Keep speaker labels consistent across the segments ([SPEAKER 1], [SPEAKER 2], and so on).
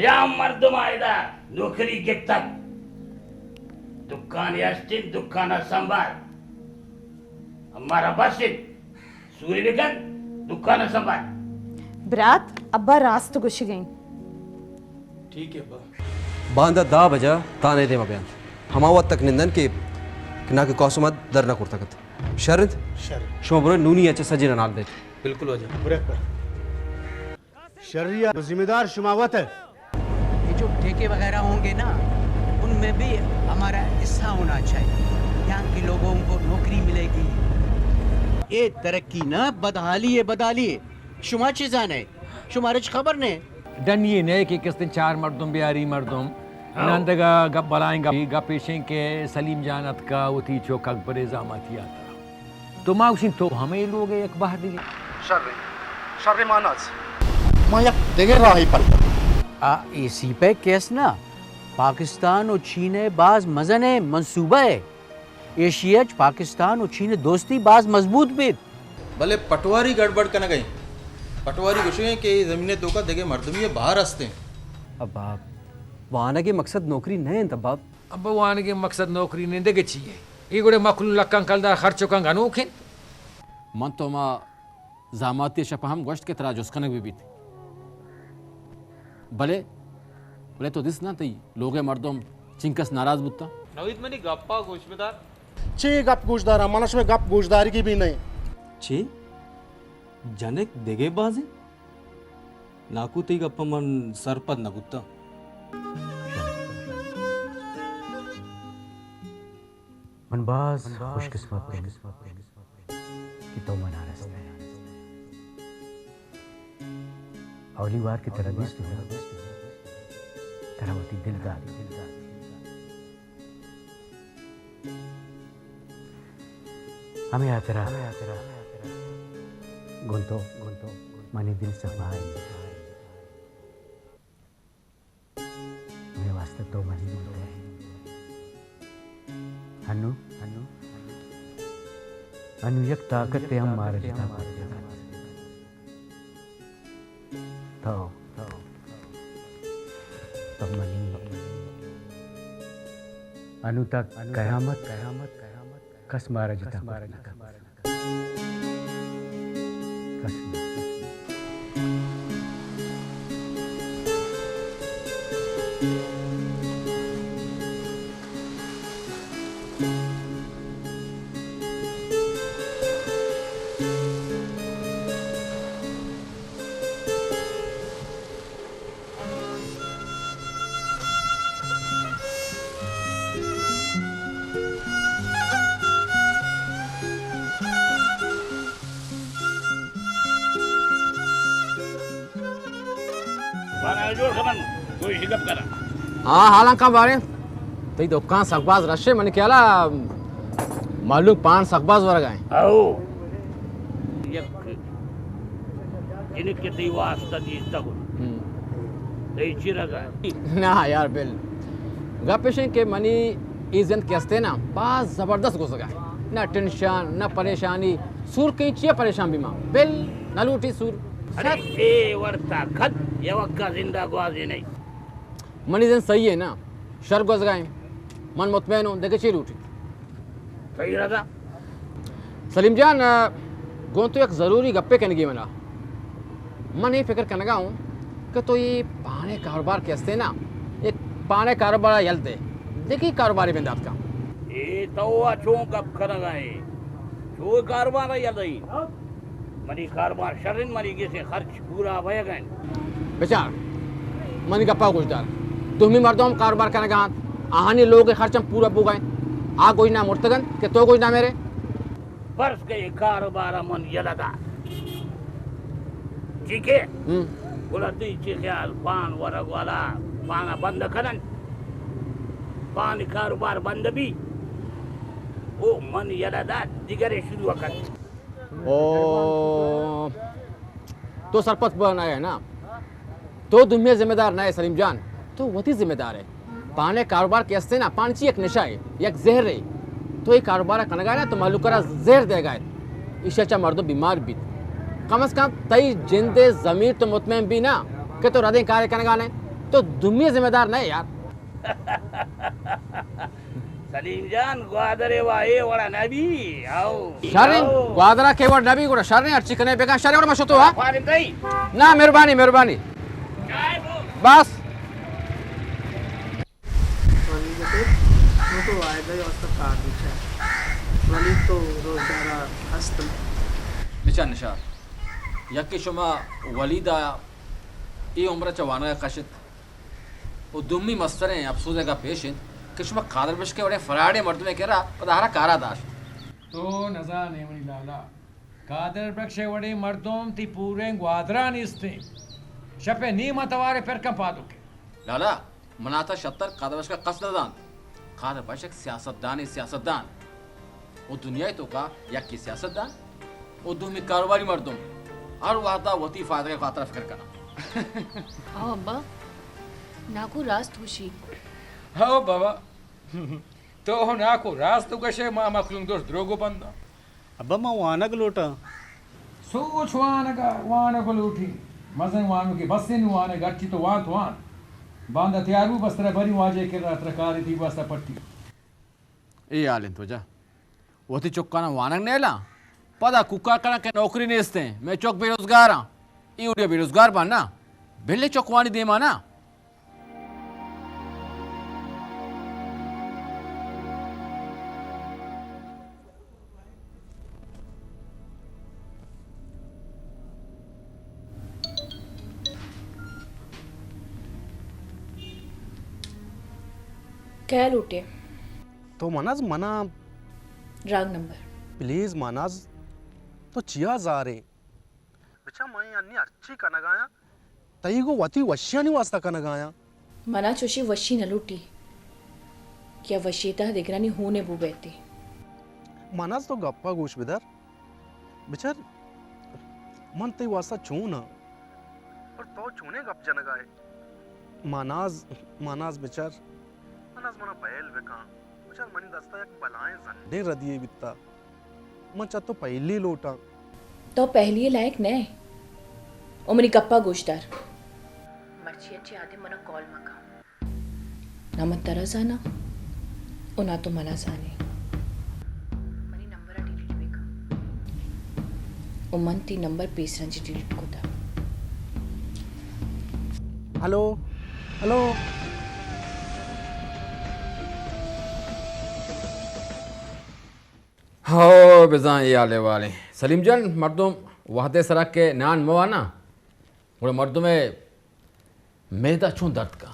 [SPEAKER 1] या मर्दम आयदा नोकरी गिफ्तात दुकान यास्टिन दुकाना संभाल हमारा बसिन सूर्यविकन दुकाना संभाल
[SPEAKER 2] ब्रात अब्बा रास्त गुश गई
[SPEAKER 3] ठीक है अब्बा
[SPEAKER 4] बांधा दा बजा ताने दे मबयान हमावत तक निंदन के ना के कौसमत दर ना करता कत शरद शुमा बुरे नूनी अच्छे सजीना नाल दे
[SPEAKER 3] बिल्कुल वजह
[SPEAKER 5] ब्रेक कर शरिया जिम्मेदार शुमावत है।
[SPEAKER 6] ये जो ठेके वगैरह होंगे ना उनमें भी हमारा हिस्सा होना चाहिए। यहाँ के लोगों को नौकरी मिलेगी। ये तरक्की ना बदहाली है शुमा चीज़ा ने शुमारे खबर ने
[SPEAKER 7] डनिए ने कि किस दिन चार मर्दों बिहारी मर्दों नंदगा गप बलाएंगा पेशें के सलीम जानत का उठी चौक अकबर जामातिया तो माउसिन तो हमें लोग एक बाहर दिए
[SPEAKER 5] शर्रे मानस माया देगे राही पर
[SPEAKER 6] इसी पे केस ना पाकिस्तान और चीन बाज मजन है मंसूबा है एशिया पाकिस्तान और चीन दोस्ती बाज मजबूत भी
[SPEAKER 3] भले पटवारी गड़बड़ करना गई पटवारी कुछ है कि जमीने तो का देगे मर्दमी बाहर हंसते हैं।
[SPEAKER 4] अब आप वाना के मकसद नौकरी नहीं तब आप
[SPEAKER 7] अब वान के मकसद नौकरी ने देगे चाहिए ये गुड़े मखलू लक्कन कलदा खर्चो कंग अनोखिन
[SPEAKER 8] मन तो मा जामाती शपहम गोश्त के तरह जुस्कनक भी थी भले भले तो दिस ना तई लोगे मर्दों चिंकस नाराज बुत्ता
[SPEAKER 3] नवीद मनी गप्पा गोशमेदार
[SPEAKER 5] ची गप गुजदारा मनस में गप गुजदारी की भी नहीं
[SPEAKER 9] ಛೇ ಜನಕ್ಕೆ ದೆಗೆ ಬಾಜಿ ನಾಕು ತೈಗಪ್ಪ ಮನ್ ಸರ್ಪದ್ ನಗುತ್ತ
[SPEAKER 6] मन बाज खुशकिस्मत कि तो मना रस्ते अगली बार की तरह दिस तरहवती दिलदार हमें यात्रा गुंतो मनी दिल से भाई मेरे वास्ते तो मनी बोलते हैं अनु अनु अनु एक ताकत है हमारे जितना तो मनी अनु तक कयामत कस मारा जितना कस
[SPEAKER 8] हाँ हालांकि बारे तई दुकान सकबाज रशे मैंने क्या ला मालूम पान सकबाज वर गए
[SPEAKER 1] आओ जिनके ती वास्ता दीस्ता हो तई चिरगा
[SPEAKER 8] ना यार बिल गपेशे के मनी इज़न कैसे ना पास जबरदस्त गुजर गए ना टेंशन ना परेशानी सूर कहीं चिया परेशान बीमा बिल ना लूटी सूर
[SPEAKER 1] अरे ए वर्ता खत ये वक्का जिंदा ग्वाजी नहीं
[SPEAKER 8] मनी जन सही है ना शर गुजर गए मन मुतमैन हो देखे चिर उठी
[SPEAKER 1] सही रहा
[SPEAKER 8] सलीम जान गो तो एक ज़रूरी गप्पे कहने की मना मन ये फिक्र करने हूँ कि तो ये पाने कारोबार कैसे ना एक पाने कारोबार यलते देखिए कारोबारी बिंदात का
[SPEAKER 1] ये तो अच्छों कब कर गए जो कारोबार यलई मनी कारोबार शरण मनी के से खर्च पूरा भय गए
[SPEAKER 8] बेचार मनी गप्पा गुजदार तुम ही मर्दों हम कारोबार करने का आहानी लोगों के खर्च हम पूरा पू गए आ कोई ना मुर्तगन के तो कोई ना मेरे
[SPEAKER 1] बरस के कारोबार मन यलदा ठीक है बोला ती ख्याल पान वरग वाला पाना बंद करन पान कारोबार बंद भी ओ मन यलदा दिगरे शुरू कर
[SPEAKER 8] ओ तो सरपंच बनाया है ना तो तुम्हें जिम्मेदार ना है सलीम जान तो वही जिम्मेदार है पाने कारोबार कैसे ना पांची एक नशा है एक जहर है तो ये कारोबार कनगा ना तो मालूम करा जहर देगा इससे अच्छा मर्दों बीमार भी कम से कम तई जिंदे जमीर तो मुतमैन भी ना कि तो रदे कार्य कनगा ने तो दुम्मी जिम्मेदार नहीं यार।
[SPEAKER 1] सलीम जान ग्वादरे वाए वड़ा नबी आओ
[SPEAKER 8] शारिन ग्वादरा केवल नबी को शारिन अच्छी कने बेका शारिन मशो तो हा
[SPEAKER 1] फारिन तई
[SPEAKER 8] ना मेहरबानी मेहरबानी
[SPEAKER 1] काय बो
[SPEAKER 8] बस
[SPEAKER 10] वली के तो वायदा वास्ता कार दिछा वली तो रोजगारा हस्त
[SPEAKER 8] बिचार निशा यक्की शुमा वलीदा ई उम्र चवाना कशित वो दुम्मी मस्तरे अफसोस का पेश कि शुमा कादर बश के बड़े फराडे मर्द में कह रहा पधारा कारा दाश
[SPEAKER 7] तो नजा नेवनी लाला कादर बख्शे वड़े मर्दों ती पूरे ग्वादरा निस्ते शपे नी मतवारे फिर कम पादो के
[SPEAKER 8] लाला मनाता शत्तर कादर बश का कसदान कादर बश एक सियासतदान वो दुनिया तो का यक्की सियासतदान वो दुम्मी कारोबारी मर्दों और वादा वती फायदा के खातिर फिक्र करा
[SPEAKER 11] हाँ अब्बा नाकू रास्त खुशी
[SPEAKER 7] हाँ बाबा तो नाको रास्त गशे मा मखलूम दोस्त द्रोगो बंदा
[SPEAKER 5] अब्बा मां वानग लोटा
[SPEAKER 7] सोच वानग लूठी मजन वानु के बसिन वाने गच्ची तो वान बांदा त्यारू बस्तरा बरी वाजे के रात रकारी थी बस्ता पट्टी
[SPEAKER 8] ए आलिन तो जा वती चुक्का ना वानग नेला पदा कुका कना के नौकरी नेस्ते मैं चौक बेरोजगार हां ई उड़े बेरोजगार बनना बिल्ले चौकवानी दे माना
[SPEAKER 11] क्या लूटे
[SPEAKER 5] तो मनाज मना
[SPEAKER 11] रंग नंबर
[SPEAKER 5] प्लीज मनाज तो चिया जा रे बच्चा मैं अन्नी अच्छी कनगाया तई को वती वश्यानी वास्ता कनगाया
[SPEAKER 11] मना चोशी वशी न लूटी क्या वशीता दिगरानी होने बू बैठी
[SPEAKER 5] मनाज तो गप्पा गोश बिदर बिचार मन तई वास्ता छू ना पर तो छूने गप जनगाए मनाज बिचार मनाज मना पहल बेका बिचार मनी दस्ता एक बलाएं जंडे रदिए बित्ता मन चा तो पहली लोटा
[SPEAKER 11] तो पहली लायक नए ओ मनी गप्पा गोश्तार मर्ची अच्छी आदे मना कॉल मका ना मन तरह जाना ओ ना तो मना जाने मनी नंबर डिलीट बेका ओ मन ती नंबर पेस रंजी डिलीट को था
[SPEAKER 5] हेलो हेलो
[SPEAKER 8] हो बिजा ये आले वाले सलीम जान मर्दों वहदे सड़क के नान मवाना वो मर्दों में मैदा छू दर्द का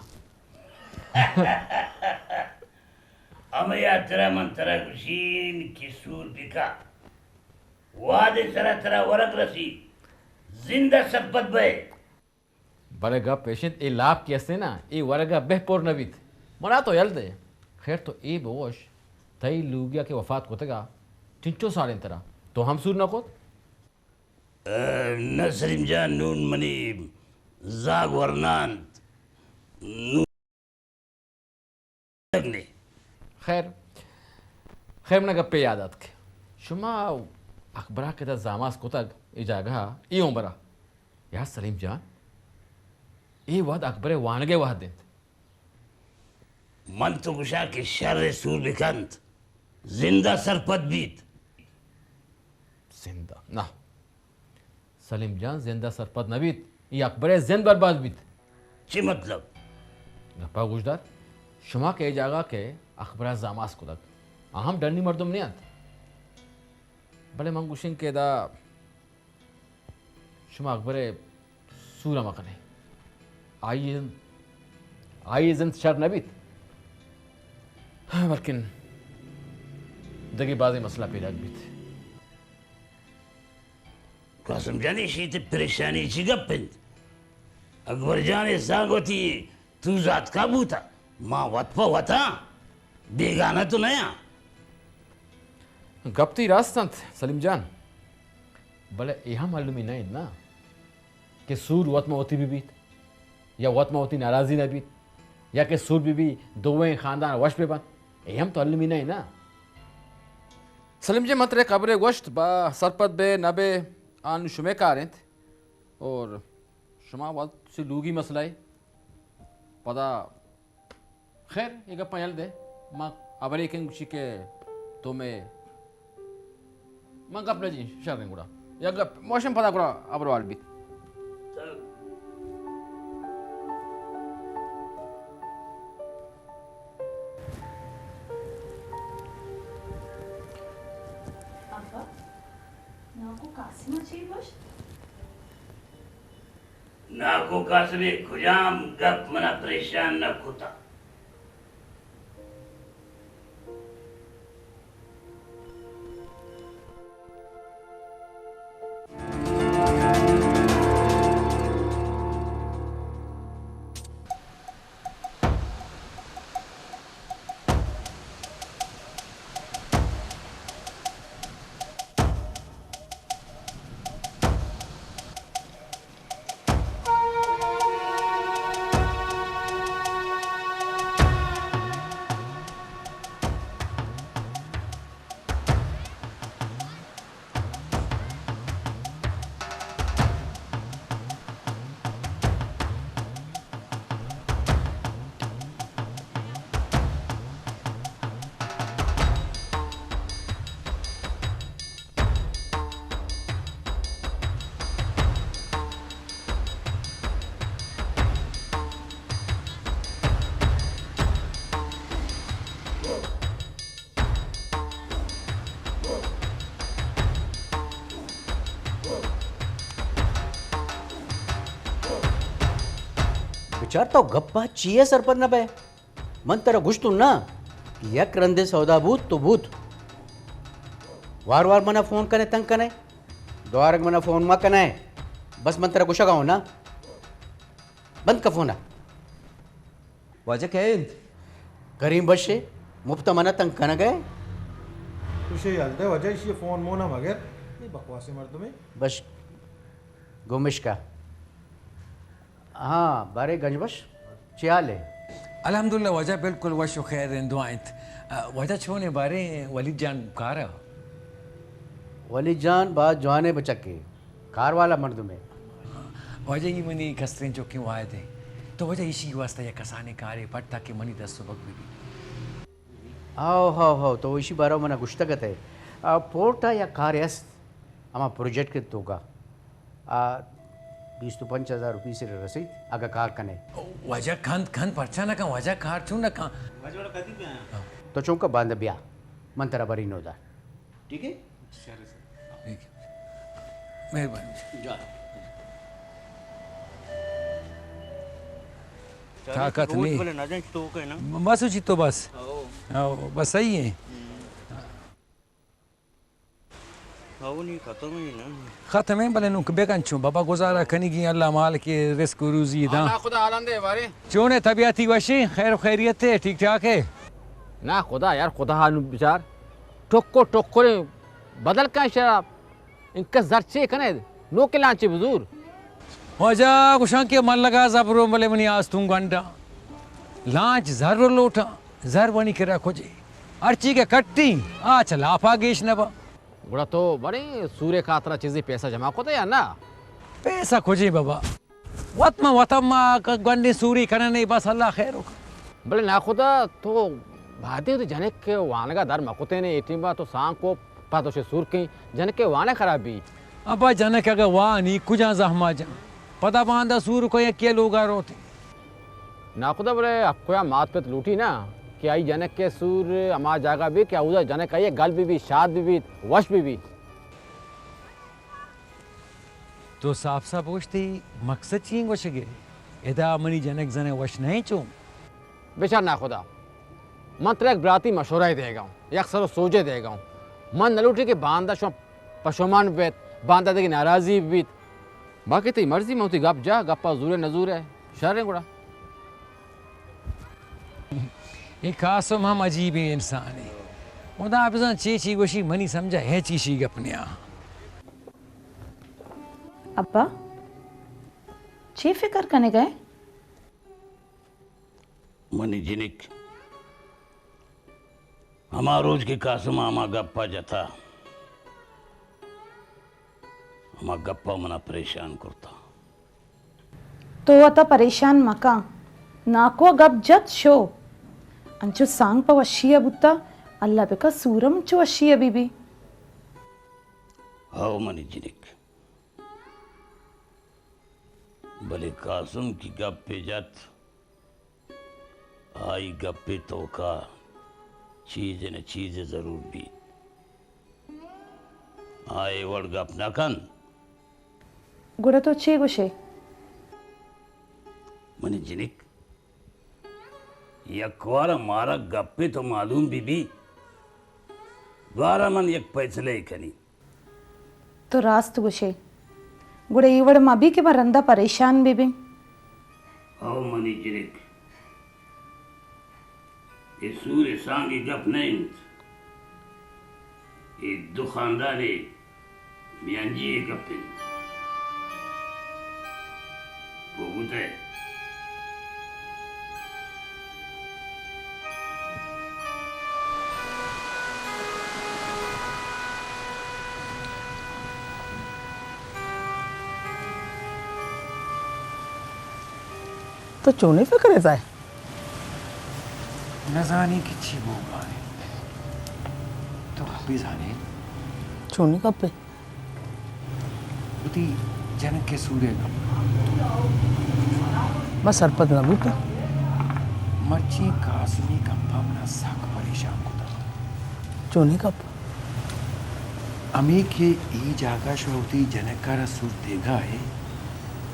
[SPEAKER 1] हमें यात्रा मंत्रा गुशीन किसूर बिका वादे सरा तरा वरक रसी जिंदा सबत बे
[SPEAKER 8] बरेगा पेशेंट ए लाभ कियसे ना ए वरगा बेहपोर नबीत मना तो यल दे खैर तो ए बोश तई लूगिया के वफात को तगा चिंचो सारे तरह तो हम सूर न को
[SPEAKER 1] नसरीम जान नून मनी जाग वरनान नून
[SPEAKER 8] खैर खैर ना गप्पे याद आत के शुमा अखबरा के दा जामास को तक ए जागा ई उमरा यार सलीम जान ए वाद अकबरे वानगे वाद देत
[SPEAKER 1] मन तो गुशा के शर सूर बिकंत जिंदा सरपत बीत
[SPEAKER 8] जिंदा ना सलीम जान जिंदा सरपत नबीत ये अकबरे जिंद बर्बाद बीत
[SPEAKER 1] ची मतलब
[SPEAKER 8] गप्पा गुजदार शुमा के जागा के अखबरा जामास को तक अहम डरनी मर्दुम नहीं आते बड़े मंगुशिन के दा शुमा अकबरे सूरा मकने आई जिंद शर नबीत लेकिन दगी बाजी मसला पैदा बीत
[SPEAKER 1] कसम जानी शीत परेशानी ची गप्पिंद अकबर जाने सांगोती तू जात का बूता माँ वत वता बेगाना तो नया
[SPEAKER 8] गप्ती रास्तंत सलीम जान भले यह मालूम ही नहीं ना कि सूर वत में होती भी बीत या वत में होती नाराजी न बीत या कि सूर भी दोवें खानदान वश पे बन हम तो मालूम ही नहीं ना सलीम जी मतरे कब्रे गोश्त बा सरपत बे नबे आन शुमे कारेंत और शुमा वत से लूगी मसला है पदा खैर ये गप्पा यल दे माँ अब एक के तो मैं गप्पा जी शर्रें गुड़ा या गप मौसम पता गुड़ा अब वाल भी
[SPEAKER 1] नाको कासवे खुजाम गप मना परेशान न खुता
[SPEAKER 6] विचार तो गप्पा चिये सरपंच न बे मन तेरा घुसतो ना एक रंदे सौदा भूत तो भूत वार वार मना फोन कने तंग कने द्वारक मना फोन मा कने बस मन तेरा गुस्सा गाओ ना बंद का फोन
[SPEAKER 4] वजह क्या है
[SPEAKER 6] करीम बशे मुफ्त मना तंग कने गए
[SPEAKER 3] तुझे याद वजह इसी फोन मोना मगर ये बकवास मर्द में
[SPEAKER 6] बस गुमिश का हाँ बारे गंजबश चियाल है
[SPEAKER 7] अल्हम्दुलिल्लाह वजह बिल्कुल वशो खैर दुआएं वजह छोने बारे वलीद जान कार
[SPEAKER 6] वली जान बात जवाने बचके कार वाला मर्द में
[SPEAKER 7] वजह ही मनी कसरें जो क्यों आए थे तो वजह इसी वास्ता या कसाने कारे पट्टा के मनी 10 सुबह भी
[SPEAKER 6] आओ हो तो इसी बारे मना गुश्तगत है पोर्टा या कार यस हमारा प्रोजेक्ट के तो का 20 to 5,000 रुपये से रसीद अगर कार कने
[SPEAKER 7] वजह खंड खंड परचा ना का वजह कार छू ना का
[SPEAKER 5] वजह वाला कदी पे आया
[SPEAKER 6] तो चौका बांध ब्या मन तेरा बरी नोदा ठीक है
[SPEAKER 7] ठीक है मेहरबानी
[SPEAKER 6] जा
[SPEAKER 7] ताकत नहीं
[SPEAKER 10] बोले ना तो कहना
[SPEAKER 7] बस उची तो बस बस सही है
[SPEAKER 10] नहीं खत्म ही ना
[SPEAKER 7] खत्म है भले नुक बेगन छू बाबा गुजारा कनी की अल्लाह माल के रिस्क रूजी दा
[SPEAKER 8] ना खुदा आलंदे बारे
[SPEAKER 7] चोने तबीयती वशी खैर खैरियत है ठीक ठाक है
[SPEAKER 8] ना खुदा यार खुदा हाल विचार टोक्को रे बदल का शराब इनका जरचे कने नो के लांचे बुजुर्ग
[SPEAKER 7] वजह कुशां के मन लगा जबरो भले मनी आज तुम घंटा लांच जर लोटा जर बनी के रखो जी अर्ची के कट्टी आ चला आपा गेश नबा
[SPEAKER 8] बुढ़ा तो बड़े सूर्य खातरा चीजें पैसा जमा को या ना
[SPEAKER 7] पैसा खोजे बाबा वतमा गंडे सूरी करने नहीं बस अल्लाह खैर हो
[SPEAKER 8] बोले ना खुदा तो भाते होते जने के वाने का दर मकुते ने एटीम बा तो सांग को पातो से सूर के जने के वाने खराबी
[SPEAKER 7] अब जने के अगर वाह नहीं कुजा जहमा जा पता बांधा सूर को ये के लोग आ रोते
[SPEAKER 8] ना खुदा बोले आपको या मात पे लूटी ना कि आई जनक के सूर हमारा जागा भी क्या उधर जनक आई गल भी शाद भी वश भी
[SPEAKER 7] तो साफ साफ पूछती मकसद चींग वश गे एदा मनी जनक जने वश नहीं चो
[SPEAKER 8] बेचार ना खुदा मंत्र एक ब्राती मशवरा ही देगा एक सरो सोचे देगा मन न लूटी के बांधा शो पशुमान बेत बांधा दे की नाराजी भी बाकी तेरी मर्जी में होती गप जा गप्पा जूरे नजूर है शर है गुड़ा
[SPEAKER 7] ये खासम हम अजीब इंसान है उदा आप चेची गोशी मनी समझा है चीशी गपनिया
[SPEAKER 2] अब्बा चे फिक्र करने गए
[SPEAKER 1] मनी जिनिक हमा रोज के कासम हमा गप्पा जता हमा गप्पा मना परेशान करता
[SPEAKER 2] तो आता परेशान मका नाको गप जत शो अंचो सांग प वशिया बुत्ता अल्लाह बेका सूरम चो वशिया बीबी
[SPEAKER 1] हाओ मनी जिनिक भले कासम की गप्पे जत आई गप्पे तो का चीज न चीज जरूर भी आए वड़ गप न कन
[SPEAKER 2] गुड़ा तो चे गुशे
[SPEAKER 1] मनी जिनिक यकवारा मारा गप्पे तो मालूम बीबी द्वारा मन यक पैसले कनी
[SPEAKER 2] तो रास्त गुशे गुड़े ईवड़ मबी के मरंदा परेशान बीबी
[SPEAKER 1] आओ मनी जिनिक ये सूर्य सांगी गप नहीं ये दुखानदारे मियांजी ये गप्पे वो बुते
[SPEAKER 10] तो चोने पे करे जाए
[SPEAKER 7] न जाने किची बोगा है तो भी जाने
[SPEAKER 10] चोने कब पे
[SPEAKER 7] उती जनक के सूर्य का
[SPEAKER 10] मैं सरपत ना बूटा
[SPEAKER 7] मर्ची कासमी का अपना साक परेशान को था
[SPEAKER 10] चोने कब
[SPEAKER 7] अमी के ई जागा शोती जनक का रसूल देगा है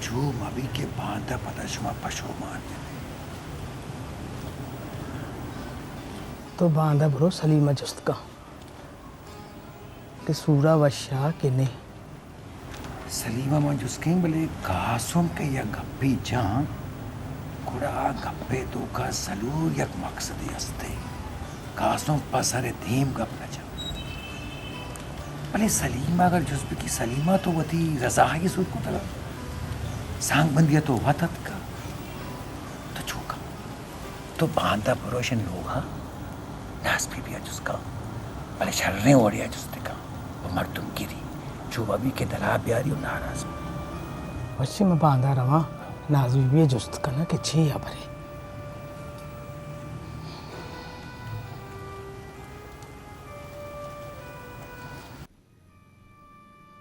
[SPEAKER 7] जो मबी के बांधा पदशमा पशुमान
[SPEAKER 10] तो बांधा भरो सलीमा जस्त का कि सूरा वशा के नहीं
[SPEAKER 7] सलीमा मंजुस्किंग बले कासुम के या गप्पी जान कुड़ा गप्पे तो का सलूर यक मकसदी अस्ते कासुम पसरे धीम गप न जा भले सलीमा अगर जुस्ब की सलीमा तो वती रजा ही सूद को तला सांग बंदिया तो वतत का तो चूका तो बांधा परोशन लोगा नास भी जुसका भले शर्रे ओढ़िया जुस्ते का वो मर्दुम गिरी जो अभी के दला प्यारी और नाराज
[SPEAKER 10] वशी में बांधा रवा नाजवी भी जुस्त करना कि छे या भरे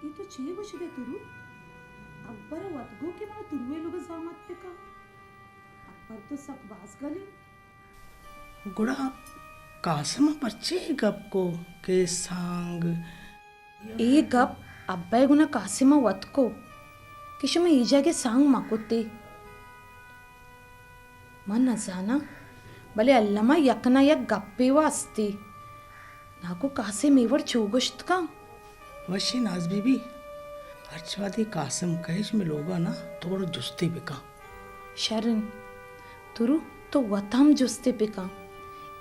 [SPEAKER 2] ये तो छे गुश दे तुरु अब्बर वतगो के मन तुरुवे लोग जामत पे का अब्बर तो सकबाज गली
[SPEAKER 10] गुड़ा कासम बच्चे गप को के सांग
[SPEAKER 2] ए गप अब्बाई गुना कासिमा वत को किशु में ईजा के सांग माकुते मन नजाना भले अल्लमा यकना यक गप्पे वास्ते नाको कासे मेवर चोगुश्त का
[SPEAKER 10] वशी नाज बीबी अर्चवादी कासम कहेश में लोगा ना थोड़ा जुस्ती बिका
[SPEAKER 2] शरण तुरु तो वतम जुस्ते पिका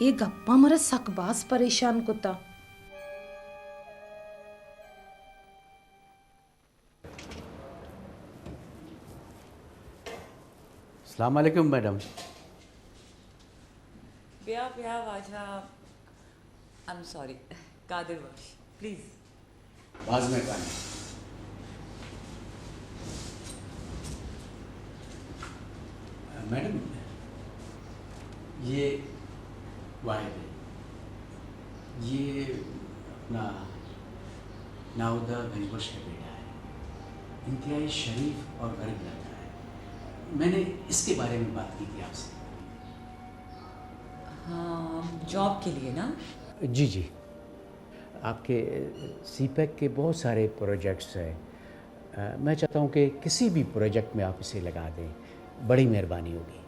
[SPEAKER 2] ए गप्पा मरा सकबास परेशान कुता
[SPEAKER 12] अस्सलाम वालेकुम मैडम
[SPEAKER 13] ब्या वाजा I am sorry Qadir Bakhsh please
[SPEAKER 12] बाज में कहा मैडम ये वाहिद है ये अपना नाउदा गंजबख्श का बेटा है इंतहाई शरीफ और गरीब लड़का है मैंने इसके बारे में बात की थी आपसे
[SPEAKER 13] हाँ जॉब के लिए ना
[SPEAKER 7] जी जी आपके सीपैक के बहुत सारे प्रोजेक्ट्स हैं मैं चाहता हूँ कि किसी भी प्रोजेक्ट में आप इसे लगा दें बड़ी मेहरबानी होगी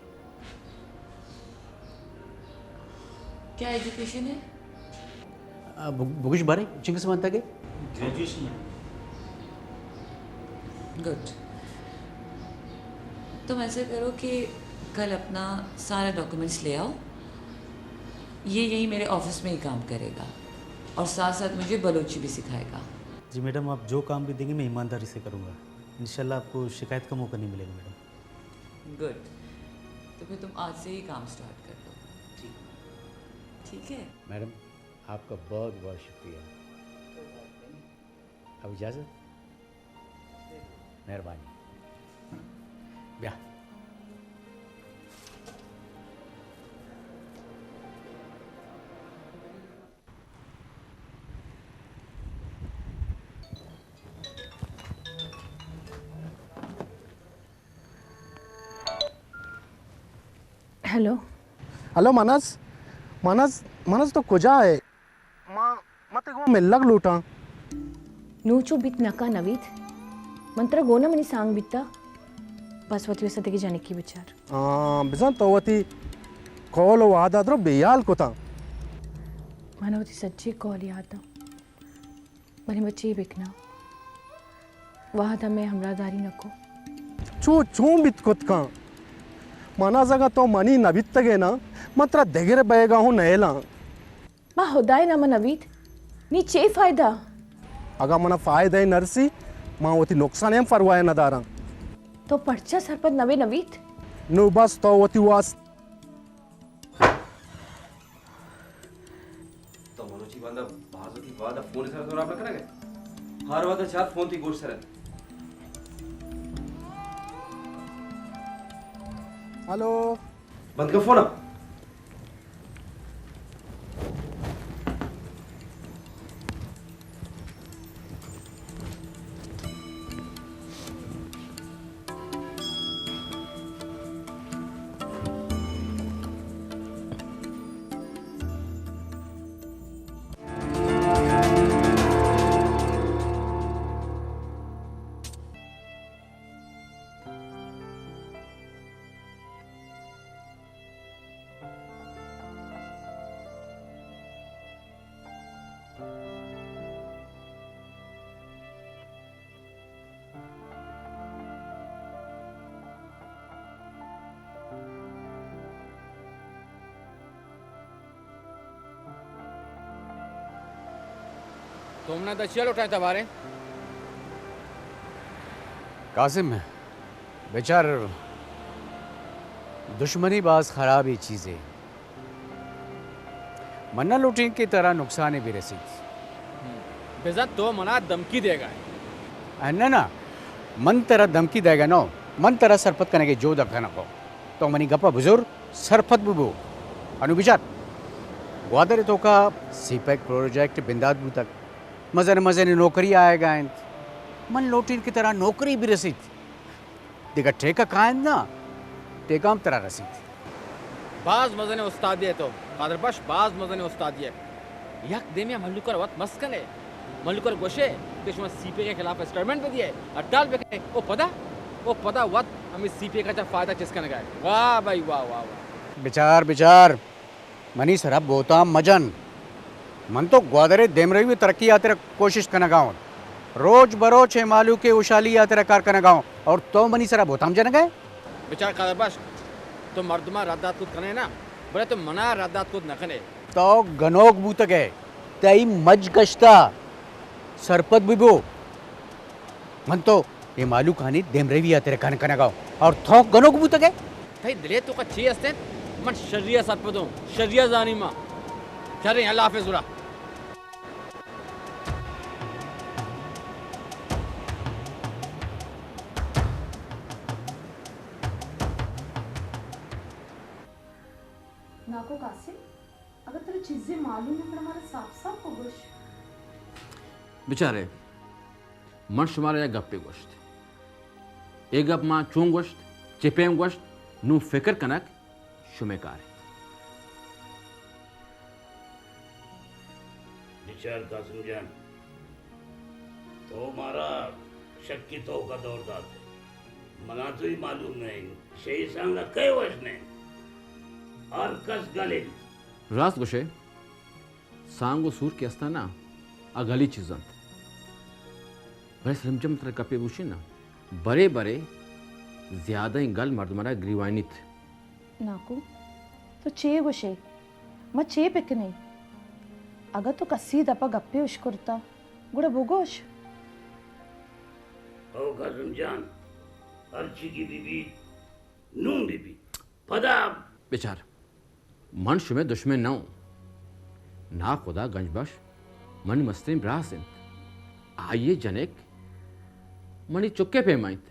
[SPEAKER 13] क्या एजुकेशन है
[SPEAKER 12] बुगिश बारे चिंग्स मानता के
[SPEAKER 9] ग्रेजुएशन
[SPEAKER 13] गुड तुम ऐसे करो कि कल अपना सारा डॉक्यूमेंट्स ले आओ ये यही मेरे ऑफिस में ही काम करेगा और साथ साथ मुझे बलोची भी सिखाएगा
[SPEAKER 9] जी मैडम आप जो काम भी देंगे मैं ईमानदारी से करूँगा इंशाल्लाह आपको शिकायत का मौका नहीं मिलेगा मैडम
[SPEAKER 13] गुड तो फिर तुम आज से ही काम स्टार्ट कर दो ठीक है
[SPEAKER 7] मैडम आपका बहुत बहुत शुक्रिया अब इजाज़त मेहरबानी ब्याह
[SPEAKER 11] हेलो
[SPEAKER 5] हेलो मनस मनस मनस तो कुजा है माँ मत को मिलक लूटा
[SPEAKER 11] नूचू बित नका नवीद मंत्र गोना मनी सांग बित्ता बसवती सतगी जाने की विचार
[SPEAKER 5] बिजन तोवती कॉल वादाद्रो बेयाल कोता
[SPEAKER 11] मनवती सच्ची कॉल याद मने बच्चे बिकना वादा में हमरादारी नको
[SPEAKER 5] चू चू बित कुत का मना जगह तो मनी नबित तगे ना मात्र दगेर बयगा हूँ नएला
[SPEAKER 11] बा हुदाय ना नवीद नी चे फायदा
[SPEAKER 5] अगर मना फायदा ही नरसी माँ वती नुकसान एम फरवाए न दारा
[SPEAKER 11] तो पर्चा सरपत नवे नवीद
[SPEAKER 5] नु बस तो वती वास
[SPEAKER 4] तो मनोजी बांधा बाजूती वादा फोन सर तो आपने करेंगे हर वादा चार फोन थी गोश्त सर
[SPEAKER 5] हेलो
[SPEAKER 4] बंद कर फोन अब
[SPEAKER 8] तुमने दशिया उठाया था बारे कासिम बेचार दुश्मनी बाज खराब ही चीज़ें मन्ना लूटिंग की तरह नुकसान भी रसी बेजत तो मना धमकी देगा अन्ना ना मन तरह धमकी देगा नो मन तरह सरपत करने के जो दखा को तो मनी गप्पा बुजुर्ग सरपत बुबू अनु विचार ग्वादर तो का सीपैक प्रोजेक्ट बिंदादू तक मज़े मज़े ने नौकरी आएगा मन लोटिन की तरह नौकरी भी रसीद देखा ठेका कायन ना टेकाम तरह रसीद बाज मज़े ने उस्ताद दिए तो कादर बश बाज मज़े ने उस्ताद दिए यक देमिया मल्लुकर वत मस्कने मल्लुकर गोशे देश में सीपे के खिलाफ स्टेटमेंट भी दिए अड्डाल पे कहे ओ पदा वत हमें सीपे का फायदा किसका न गए वाह भाई वाह वाह वाह बिचार बिचार मनी सरब बोता मजन मन तो ग्वादरे देमरवी में तरक्की आते रह कोशिश करना गाँव रोज बरोज है मालू के उशाली आते रह कार करना गाँव और तो मनी सरा बोताम जन गए बेचार कादरबाश तो मर्दमा रादात कुछ करने ना बोले तो मना रादात कुछ न करने तो गनोक बूत गए तई मज गश्ता सरपत बिबो मन तो ये मालू कहानी देमरवी आते रह कार करना गाँव और थोक गनोक बूत गए तई दिले तो का ची अस्ते मन शरिया सरपतों शरिया जानी माँ चले अल्लाह हाफिज़ बुरा
[SPEAKER 2] नाको कासिम अगर तेरे चीजें मालूम है पर हमारा साफ साफ को गोश
[SPEAKER 8] बेचारे मन शुमार या गप्पे गोश्त एक गप माँ चूं गोश्त चिपेम गोश्त नू फिक्र कनक शुमेकार
[SPEAKER 1] विचार कासिम जान तो हमारा शक की तो का दौर दाते मना तो ही मालूम नहीं सही सांगा कई वर्ष ने और कस गले
[SPEAKER 8] रास गोशे सांगो सूर के अस्ताना अगली चीज़न बड़े सलमचम तरह कपे बुशी ना बड़े बड़े ज्यादा ही गल मर्दमरा ग्रीवानित
[SPEAKER 2] नाको तो चे गोशे मैं चे पिक नहीं अगर तो कसी दपा गप्पे उश्कुरता गुड़ा बोगोश
[SPEAKER 1] ओ कासिम जान अर्ची की बीबी नून बीबी पदा
[SPEAKER 8] बेचार मन शुमे दुश्मन ना ना खुदा गंजबश मन मस्ती ब्रास आइए जनेक मनी चुक्के पे माइंत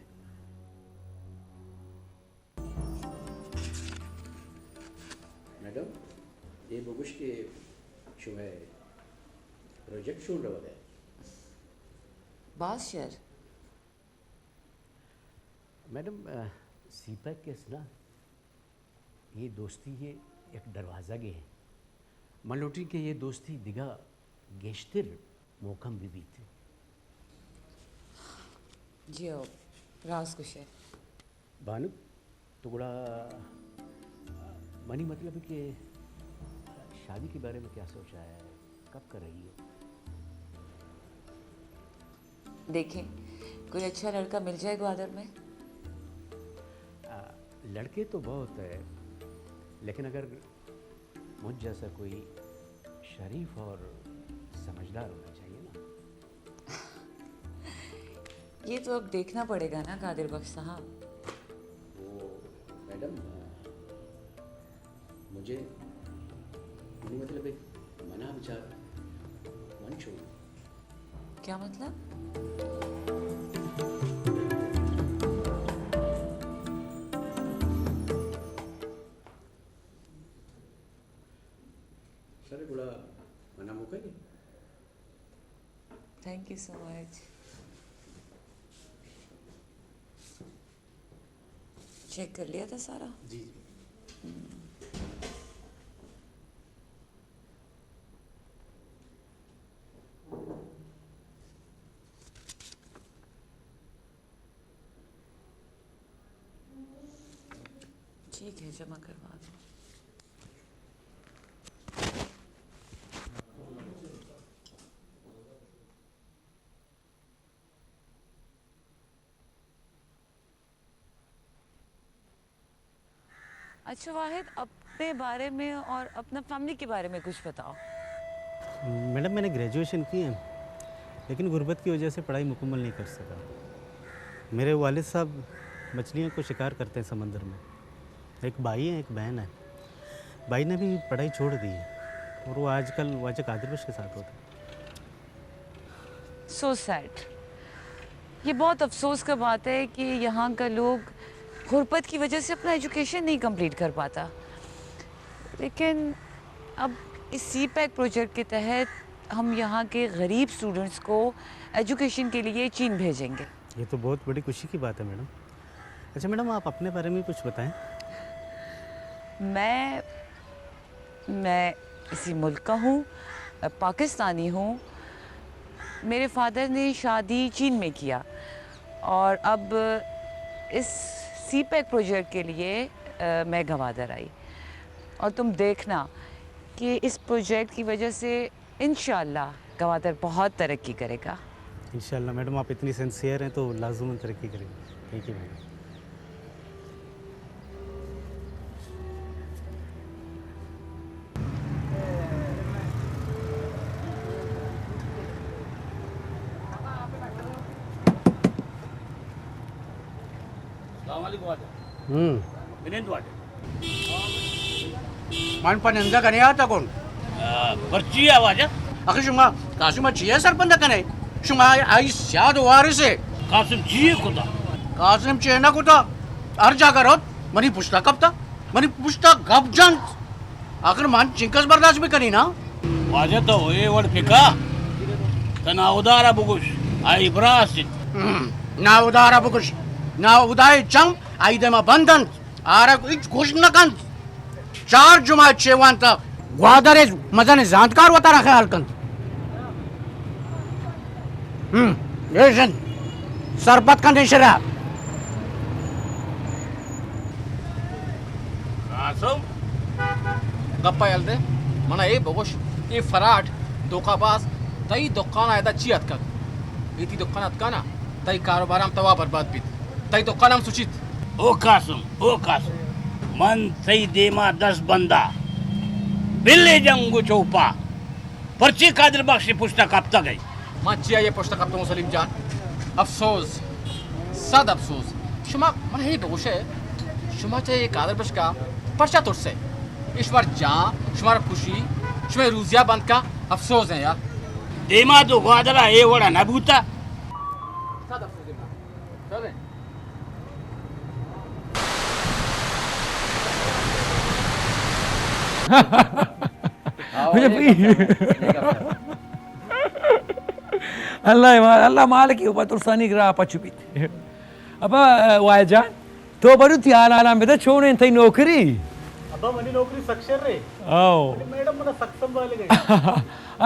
[SPEAKER 12] मैडम ये बगुश के शुमे प्रोजेक्ट शूट रहा है
[SPEAKER 13] बास शेयर
[SPEAKER 12] मैडम सीपैक केस ना ये दोस्ती ये एक दरवाज़ा गे है मलोटी के ये दोस्ती दिगा गेश्तिर मोकम भी थे
[SPEAKER 13] जियो राज कुछ है
[SPEAKER 12] भानु तो बड़ा मनी मतलब कि शादी के बारे में क्या सोचा है कब कर रही हो?
[SPEAKER 13] देखें कोई अच्छा लड़का मिल जाए ग्वादर में।
[SPEAKER 12] लड़के तो बहुत है लेकिन अगर मुझ जैसा कोई शरीफ और समझदार होना चाहिए ना।
[SPEAKER 13] ये तो अब देखना पड़ेगा ना कादिर बख्श साहब।
[SPEAKER 12] वो मैडम मुझे मतलब एक मना विचार मन छोड़।
[SPEAKER 13] क्या मतलब?
[SPEAKER 12] सर बड़ा मना मौका है।
[SPEAKER 13] Thank you so much. Check कर लिया था सारा?
[SPEAKER 12] जी
[SPEAKER 13] ठीक है जमा करवा दो। अच्छा वाहिद अपने बारे में और अपना फैमिली के बारे में कुछ बताओ।
[SPEAKER 9] मैडम मैंने ग्रेजुएशन की है लेकिन गुर्बत की वजह से पढ़ाई मुकम्मल नहीं कर सका। मेरे वालिद साहब मछलियों को शिकार करते हैं समंदर में। एक भाई है एक बहन है। भाई ने भी पढ़ाई छोड़ दी है और वो आजकल वाजह कादिर बख्श के साथ होता है।
[SPEAKER 13] So sad. ये बहुत अफसोस का बात है कि यहाँ का लोग गुर्बत की वजह से अपना एजुकेशन नहीं कंप्लीट कर पाता। लेकिन अब इस CPEC प्रोजेक्ट के तहत हम यहाँ के गरीब स्टूडेंट्स को एजुकेशन के लिए चीन भेजेंगे।
[SPEAKER 9] ये तो बहुत बड़ी खुशी की बात है मैडम। अच्छा मैडम आप अपने बारे में कुछ बताएं।
[SPEAKER 13] मैं इसी मुल्क का हूँ, पाकिस्तानी हूँ। मेरे फादर ने शादी चीन में किया और अब इस CPEC प्रोजेक्ट के लिए मैं गवादर आई। और तुम देखना कि इस प्रोजेक्ट की वजह से इंशाल्लाह गवादर बहुत तरक्की करेगा।
[SPEAKER 9] इंशाल्लाह मैडम आप इतनी सिंसियर हैं तो लाज़िमन तरक्की करेंगे। Thank you madam.
[SPEAKER 6] मान पण का नाही आता कोण
[SPEAKER 1] पर्ची आवाज
[SPEAKER 6] अखर शुमा कासिम चिया सरपंच का नाही शुमा आई शाद वारिस है
[SPEAKER 1] कासिम चिये कुता
[SPEAKER 6] कासिम चेना कुता हर जाकर होत मनी पुछता कब था मनी पुछता गप जन आखिर मान चिंकस बर्दाश्त भी करी ना
[SPEAKER 1] वाजे तो ये वर फिका तना उदारा बुगुश आई ब्रासित
[SPEAKER 6] ना उदारा बुगुश ना उदाय चम आई देमा बंधन आरा कुछ घोष न कंत 4 जुमा चेवांत ग्वादरे मजन जानकार होता रखा हलकंत येशन सरपत का निशरा
[SPEAKER 1] कासिम
[SPEAKER 8] गप्पा यालते मना ए बगोश ए फराट धोखाबाज तई दुकान आयदा चियत का इती दुकानात का ना तई कारोबाराम तवा बर्बाद बीत तई दुकानाम सुचित
[SPEAKER 1] ओ कासिम मन सही देमा 10 बंदा बिल्ले जंगू चौपा पर्ची कादिर बख्श पुस्तक कब तक गई
[SPEAKER 8] माचिया ये पुस्तक अब तो सलीम जान अफसोस सद अफसोस शुमा मन हे बगोशे शुमा चाहिए कादिर बख्श का पर्चा तुर से ईश्वर जा शुमार खुशी शुमे रूजिया बंद का अफसोस है यार
[SPEAKER 1] देमा तो ग्वादरा ए वड़ा नबूता
[SPEAKER 8] सद अफसोस चले
[SPEAKER 7] अल्लाह माल की ऊपर तुरसानी ग्रा पचुपित अब वायजान तो बरु त्यान आना में तो छोड़े थी नौकरी
[SPEAKER 9] अब्बा मनी नौकरी सक्षर रे
[SPEAKER 7] ओ
[SPEAKER 9] मैडम मना सक्षम वाले गए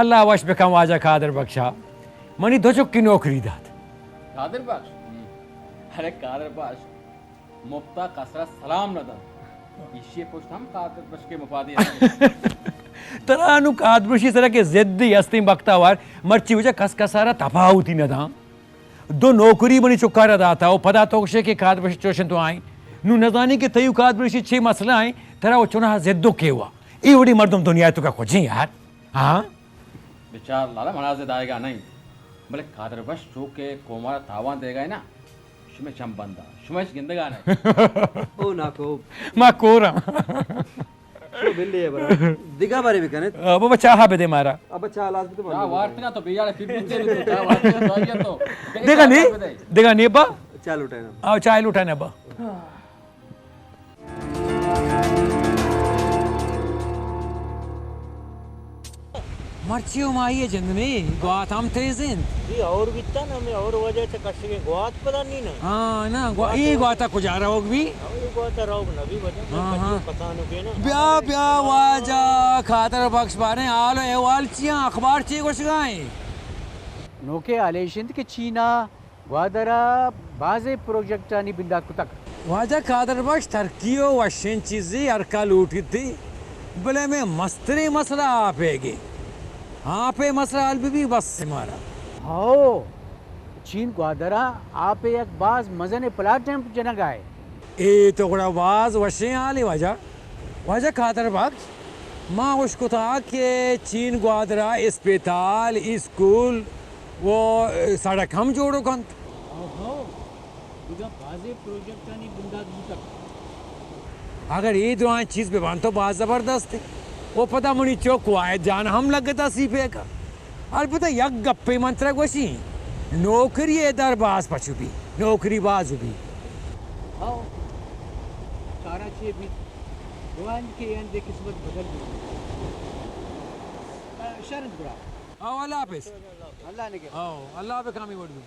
[SPEAKER 7] अल्लाह वश बेकम वाजा कादर बख्शा मनी दो चुक्की नौकरी दात
[SPEAKER 8] कादिर बख्श अरे कादिर बख्श मुफ्ता कसरा सलाम नदा इश्ये पुष्ट हम कादिर बख्श के मुफादी
[SPEAKER 7] तरानु कादबशी सरा के जिद्दी अस्ती बख्तावार मर्ची वजह कसकसारा तफावती नदा दो नौकरी बनी चुकारा दाता ओ पदा तोक्षे के कादबशी चोशन तो आई नु नजानी के तयु कादबशी छे मसला आई तरा वो चुना जिद्दो के हुआ ई बड़ी मर्दम दुनिया तो का खोजी यार हाँ
[SPEAKER 8] बेचार लाला मनाजिद आएगा नहीं भले कादिर बख्श जो के कोमारा तावान देगा ना शुमे चम बंदा शुमे गिंदगा नहीं
[SPEAKER 4] ओ ना को
[SPEAKER 7] मा कोरा
[SPEAKER 4] तो बिल्ली है बरा दिगा बारे भी कने
[SPEAKER 7] अब बच्चा हा बे दे मारा
[SPEAKER 4] अब अच्छा हालात भी तो
[SPEAKER 8] क्या वार्तिना तो बियाले फिर पूछते नहीं तो क्या वार्तिना तो आइए तो
[SPEAKER 7] देखा नहीं बा
[SPEAKER 4] चाल उठाए ना
[SPEAKER 7] आओ चाय उठाने बा मर्चियों माइए जंग में गोआत हम तेजिन
[SPEAKER 9] ये और बिता ना मैं और वजह से कष्ट के गोआत पता नहीं ना
[SPEAKER 7] हाँ ना ये गोआता कुछ आ रहा होगा भी
[SPEAKER 9] ये गोआत रहो ना भी वजह
[SPEAKER 7] हाँ
[SPEAKER 9] पता नहीं के ना
[SPEAKER 7] ब्या ब्या वाजा खातर बख्श बारे आलो एवाल चिया अखबार ची कुछ गाए
[SPEAKER 6] नोके आलेशिंद के चीना वादरा बाजे प्रोजेक्ट आनी बिंदा कुतक
[SPEAKER 7] वाजा खातर बख्श तरकियो वशन चीजें अरका लूटी थी भले में मस्तरी मसला आपेगी हाँ पे मसला अलबी भी बस से मारा
[SPEAKER 6] हो चीन ग्वादरा आप एक बाज मजने प्लाट टेम्प जनक आए
[SPEAKER 7] ए तो बड़ा बाज वशे आले वाजा खातर बख्श माँ उसको था कि चीन ग्वादरा अस्पताल स्कूल वो सड़क हम जोड़ो कंत
[SPEAKER 6] बाजे प्रोजेक्ट आनी बिंदा कुतक
[SPEAKER 7] अगर ये दो चीज पे बांध तो बात जबरदस्त है वो पता मुनी चौक आए जान हम लगता सीपे का अलबत्ता यक गप्पे मंत्र गोशी नौकरी दर बाज पछुबी नौकरी बाज भी
[SPEAKER 6] आओ सारा चीज भी भगवान के अंदर किस्मत बदल दी शरण बुरा
[SPEAKER 7] आओ अल्लाह हाफिज
[SPEAKER 6] अल्लाह ने के
[SPEAKER 7] आओ अल्लाह पे कामी वोट भी